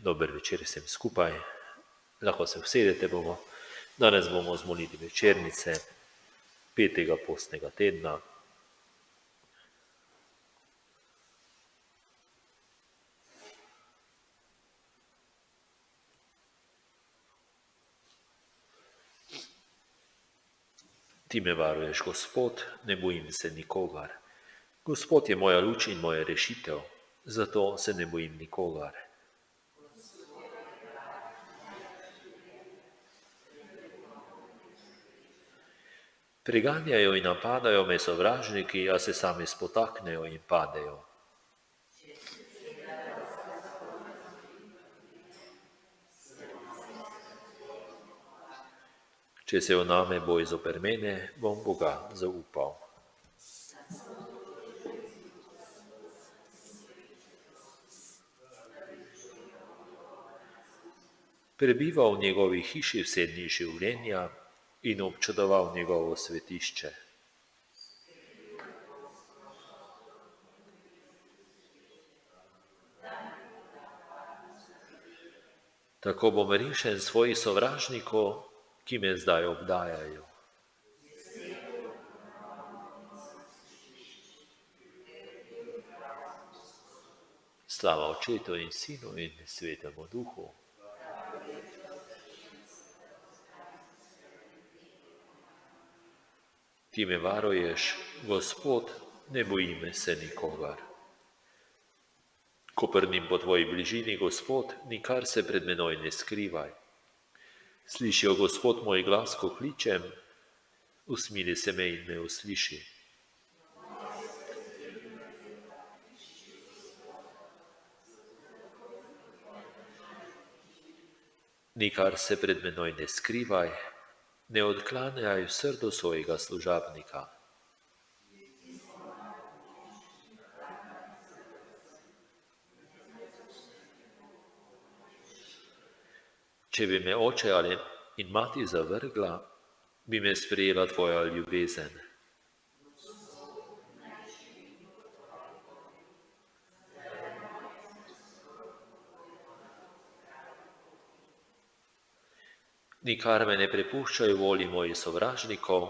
Dober večer vsem skupaj. Lahko se usedete bomo. Danes bomo zmolili večernice 5. postnega tedna. Ti me varuješ, Gospod, ne bojim se nikogar. Gospod je moja luč in moja rešitev, zato se ne bojim nikogar. Preganjajo in napadajo me sovražniki, a se sami spotaknejo in padejo. Če se vname boj zoper mene, bom Boga zaupal. Prebival v njegovi hiši vse dni življenja in občudoval njegovo svetišče. Tako bom rešen svojih sovražnikov, ki me zdaj obdajajo. Slava Očetu in Sinu in Svetemu Duhu. Ti me varuješ, Gospod, ne bojim se nikogar. Ko prnim po tvoji bližini, Gospod, nikar se pred menoj ne skrivaj. Slišijo, Gospod, moj glas, ko kličem, usmili se me in me usliši. Nikar se pred menoj ne skrivaj, ne odklanjaj srdo svojega služabnika. Če bi me oče in mati zavrgla, bi me sprejela tvoja ljubezen. Nikar me ne prepuščaj volji mojih sovražnikov,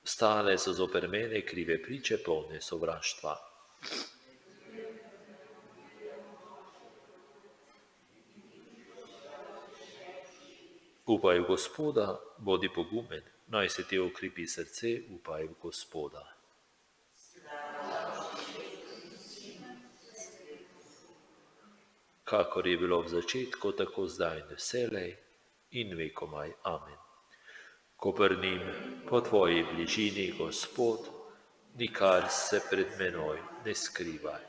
stale so zoper mene krive priče polne sovraštva. Upaj v Gospoda, bodi pogumen, naj se ti okrepi srce, upaj v Gospoda. Kakor je bilo v začetku, tako zdaj in vselej, in vekomaj. Amen. Ko prnim po tvoji bližini, Gospod, nikar se pred menoj ne skrivaj.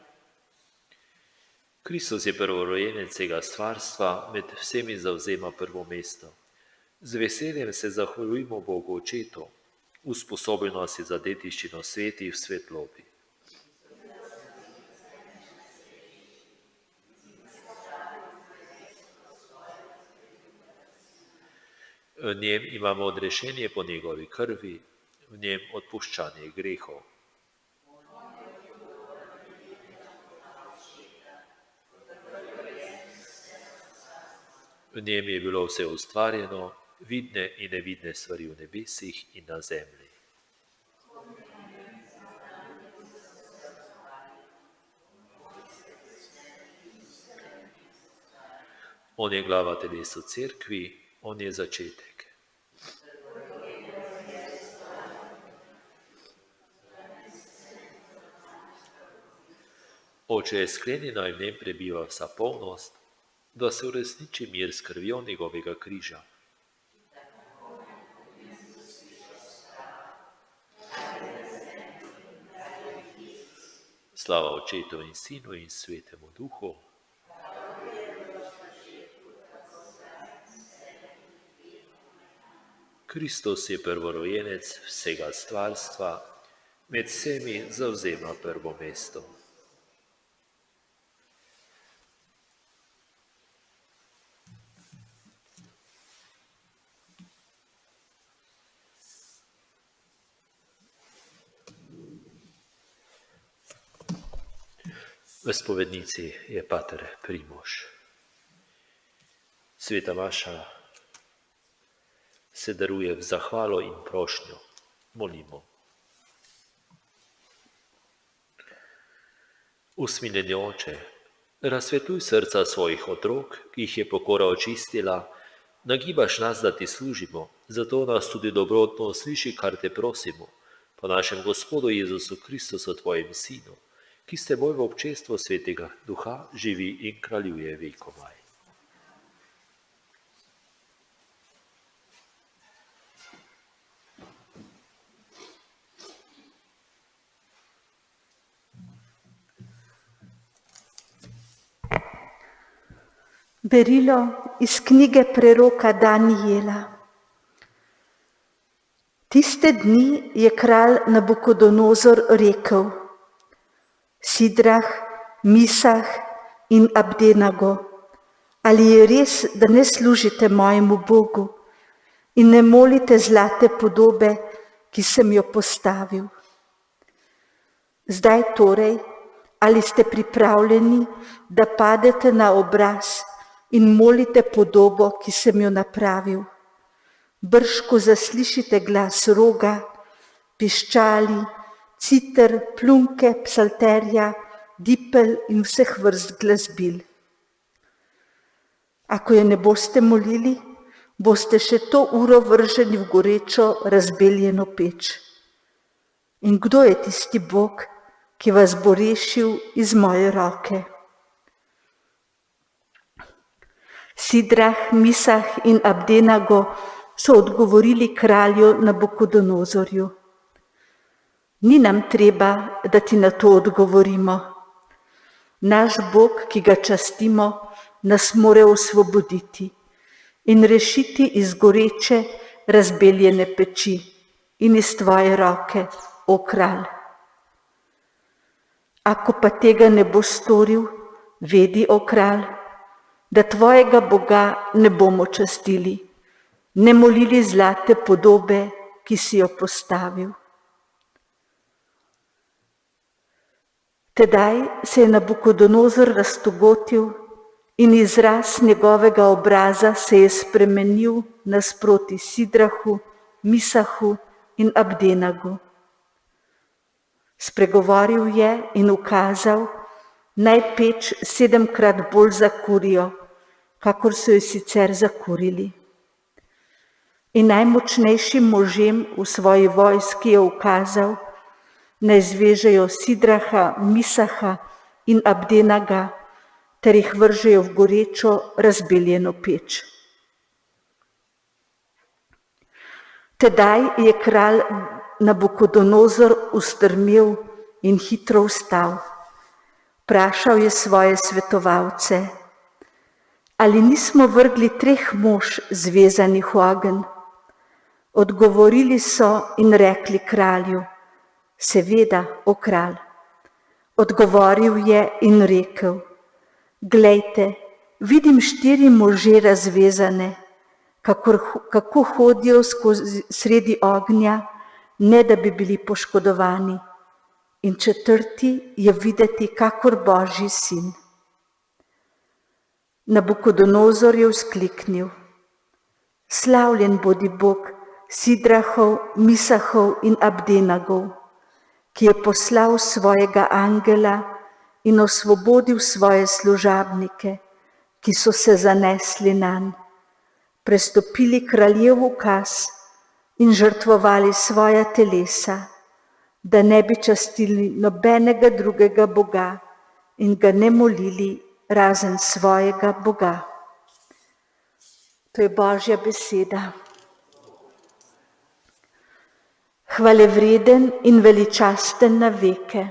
Kristus je prvorojenec vsega stvarstva, med vsemi zavzema prvo mesto. Z veseljem se zahvaljujmo Bogu Očetu, usposobil nas je za dediščino svetih v svetlobi. V njem imamo odrešenje po njegovi krvi, v njem odpuščanje grehov. V njem je bilo vse ustvarjeno, vidne in nevidne stvari v nebesih in na zemlji. On je glava telesu cerkvi, on je začetek. Oče, skleni naj v njem prebiva vsa polnost, da se uresniči mir s krvjo njegovega križa. Slava Očetu in Sinu in Svetemu Duhu. Kristus je prvorojenec vsega stvarstva, med vsemi zavzema prvo mesto. V spovednici je pater Primož. Sveta maša se daruje v zahvalo in prošnjo. Molimo. Usmiljeni Oče, razsvetljuj srca svojih otrok, ki jih je pokora očistila, nagibaš nas, da ti služimo, zato nas tudi dobrotno sliši, kar te prosimo, po našem Gospodu Jezusu Kristusu, tvojim Sinu, ki s teboj v občestvu Svetega Duha živi in kraljuje vekomaj. Berilo iz knjige preroka Danijela. Tiste dni je kralj Nabukodonozor rekel: Sidrah, Misah in Abdenago, ali je res, da ne služite mojemu Bogu in ne molite zlate podobe, ki sem jo postavil? Zdaj torej, ali ste pripravljeni, da padete na obraz in molite podobo, ki sem jo napravil? Brž ko zaslišite glas roga, piščali, citer, plunke, psalterja, dipel in vseh vrst glasbil. Ako je ne boste molili, boste še to uro vrženi v gorečo, razbeljeno peč. In kdo je tisti Bog, ki vas bo rešil iz moje roke? Sidrah, Misah in Abdenago so odgovorili kralju Nabukodonozorju: Ni nam treba, da ti na to odgovorimo. Naš Bog, ki ga častimo, nas more osvoboditi in rešiti iz goreče, razbeljene peči in iz tvoje roke, o kralj. Ako pa tega ne bo storil, vedi, o kralj, da tvojega Boga ne bomo častili, ne molili zlate podobe, ki si jo postavil. Tedaj se je Nabukodonozor raztogotil in izraz njegovega obraza se je spremenil nasproti Sidrahu, Misahu in Abdenagu. Spregovoril je in ukazal, naj peč 7-krat bolj zakurijo, kakor so jo sicer zakurili. In najmočnejšim možem v svoji vojski je ukazal, naj zvežejo Sidraha, Misaha in Abdenaga ter jih vržejo v gorečo, razbeljeno peč. Tedaj je kralj Nabukodonozor ustrmel in hitro vstal. Vprašal je svoje svetovalce: Ali nismo vrgli 3 mož zvezanih v ogenj? Odgovorili so in rekli kralju: Seveda, o kralj. Odgovoril je in rekel: Glejte, vidim 4 može razvezane, kako hodijo sredi ognja, ne da bi bili poškodovani. In 4. je videti kakor Božji sin. Nabukodonozor je vzkliknil: Slavljen bodi Bog Sidrahov, Misahov in Abdenagov, ki je poslal svojega angela in osvobodil svoje služabnike, ki so se zanesli nanj, prestopili kraljev ukaz in žrtvovali svoja telesa, da ne bi častili nobenega drugega Boga in ga ne molili razen svojega Boga. To je Božja beseda. Hvalevreden in veličasten na veke.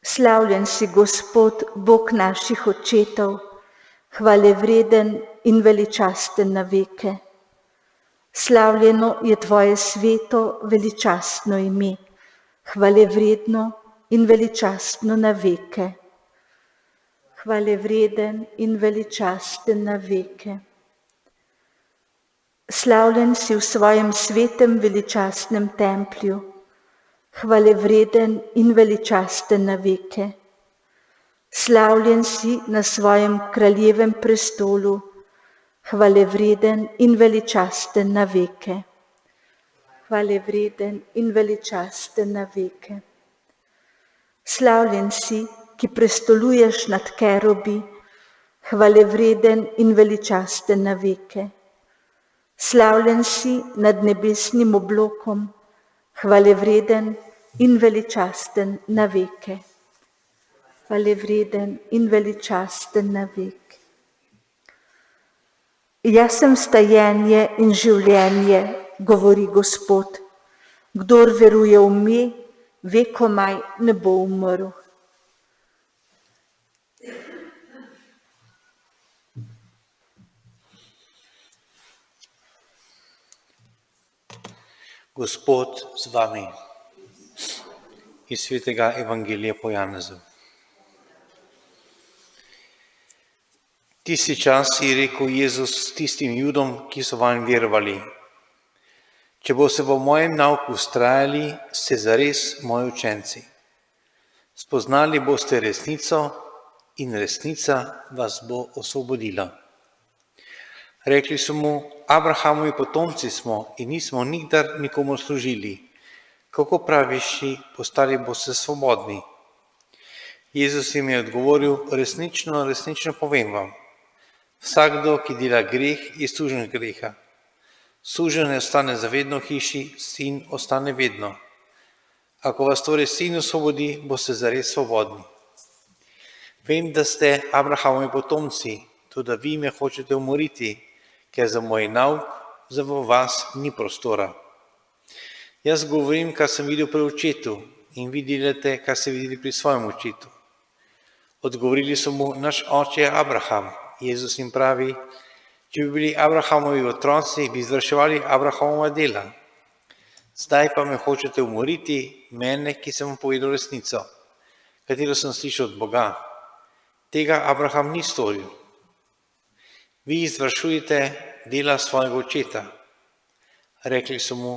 Slavljen si Gospod, Bog naših očetov, hvalevreden in veličasten na veke. Slavljeno je tvoje sveto, veličastno ime, hvalevredno in veličastno na veke. Hvalevreden in veličasten na veke. Slavljen si v svojem svetem veličastnem templju, hvalevreden in veličasten na veke. Slavljen si na svojem kraljevem prestolu, hvalevreden in veličasten na veke. Hvalevreden in veličasten na veke. Slavljen si, ki prestoluješ nad kerubi, hvalevreden in veličasten na veke. Slavljen si nad nebesnim oblokom, hvalevreden in veličasten na veke. Hvalevreden in veličasten na veke. Jaz sem stajenje in življenje, govori Gospod. Kdor veruje v me, vekomaj ne bo umrl. Gospod z vami. Iz svetega Evangelija po Janezu. Tisti čas je rekel Jezus tistim Judom, ki so vanj verovali: če boste v mojem nauku vztrajali, ste zares moji učenci. Spoznali boste resnico in resnica vas bo osvobodila. Rekli so mu: Abrahamovi potomci smo in nismo nikdar nikomu služili. Kako praviš, postali boste svobodni? Jezus jim je odgovoril: resnično, resnično povem vam. Vsakdo, ki dela greh, je suženj greha. Suženj ostane zavedno v hiši, sin ostane vedno. Ako vas torej sin osvobodi, boste zares svobodni. Vem, da ste Abrahamovi potomci, tudi vi me hočete umoriti, ker za moj nauk za vas ni prostora. Jaz govorim, kar sem videl pri očetu, in vi delate, kar ste videli pri svojem očetu. Odgovorili so mu: naš oče je Abraham. Jezus jim pravi: če bi bili Abrahamovi otroci, bi izvrševali Abrahamova dela. Zdaj pa me hočete umoriti, mene, ki sem vam povedal resnico, katero sem slišal od Boga. Tega Abraham ni storil. Vi izvršujete dela svojega očeta. Rekli so mu: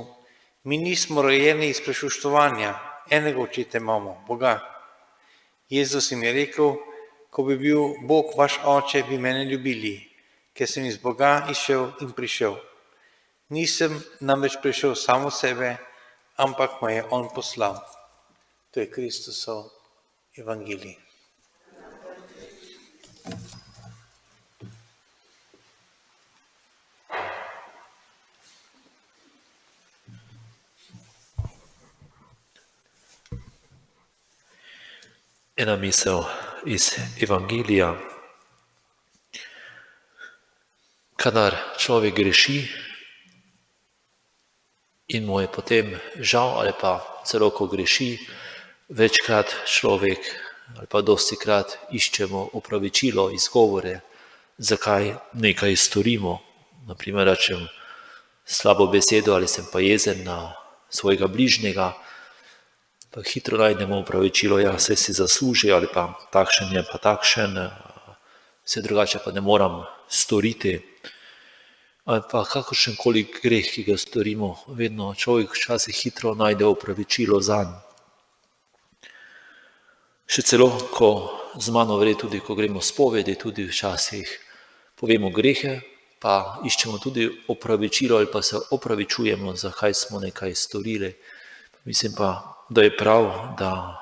mi nismo rojeni iz prešuštovanja, enega očeta imamo, Boga. Jezus jim je rekel: ko bi bil Bog vaš oče, bi mene ljubili, ker sem iz Boga izšel in prišel. Nisem namreč prišel samo sebe, ampak me je on poslal. To je Kristusov evangelij. Ena misel iz Evangelija. Kadar človek greši in mu je potem žal, ali pa celo ko greši, večkrat človek ali pa dostikrat iščemo opravičilo, izgovore, zakaj nekaj storimo. Naprimer rečem slabo besedo ali sem pa jezen na svojega bližnjega, pa hitro najdemo opravičilo: ja, saj si zasluži, ali pa takšen je pa takšen, vse drugače pa ne moram storiti. Ali pa kakršenkoli greh, ki ga storimo, vedno človek včasih hitro najde opravičilo zanj. Še celo, ko z mano vre, tudi ko gremo spovedi, tudi včasih povemo grehe, pa iščemo tudi opravičilo ali pa se opravičujemo, zakaj smo nekaj storili. Mislim pa, da je prav, da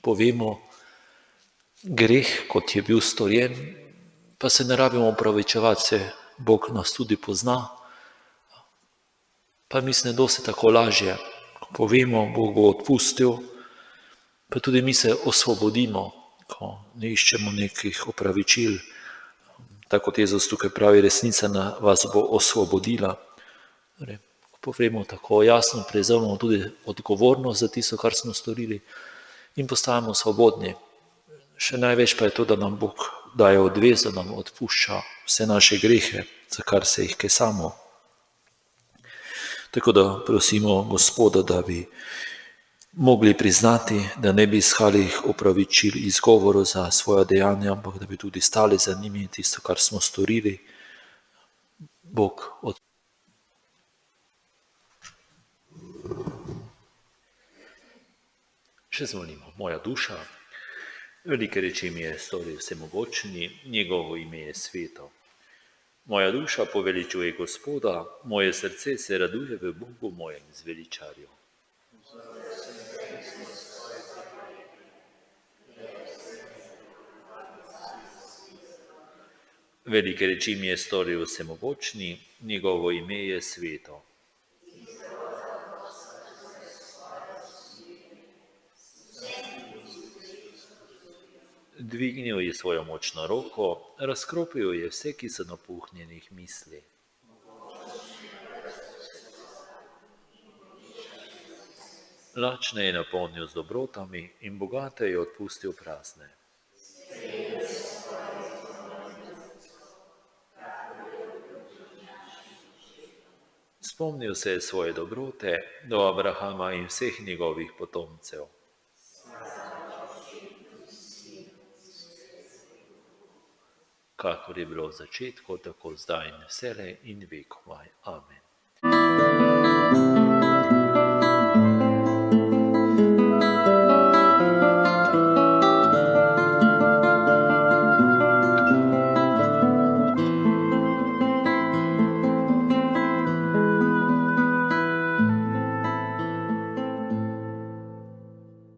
povemo greh, kot je bil storjen, pa se ne rabimo opravičevati, se Bog nas tudi pozna. Pa mislim, dosti tako lažje, ko povemo, Bog bo odpustil, pa tudi mi se osvobodimo, ko ne iščemo nekih opravičil. Tako kot Jezus tukaj pravi, resnica vas bo osvobodila. Povemo tako jasno, prevzemamo tudi odgovornost za tisto, kar smo storili, in postajamo svobodni. Še največ pa je to, da nam Bog daje odvezo, da nam odpušča vse naše grehe, za kar se jih kesamo. Tako da prosimo Gospoda, da bi mogli priznati, da ne bi iskali opravičil, izgovorov za svoja dejanja, ampak da bi tudi stali za njimi, tisto, kar smo storili. Bog Še zvolimo, moja duša, Velike reči mi je storil vsemogočni, njegovo ime je sveto. Moja duša poveličuje Gospoda, moje srce se raduje v Bogu mojem zveličarju. Velike reči mi je storil vsemogočni, njegovo ime je sveto. Dvignil je svojo močno roko, razkropil je vse, ki so napuhnjenih misli. Lačne je napolnil z dobrotami in bogate je odpustil prazne. Spomnil se je svoje dobrote do Abrahama in vseh njegovih potomcev. Kakor je bilo v začetku, tako zdaj in vselej in vekomaj. Amen.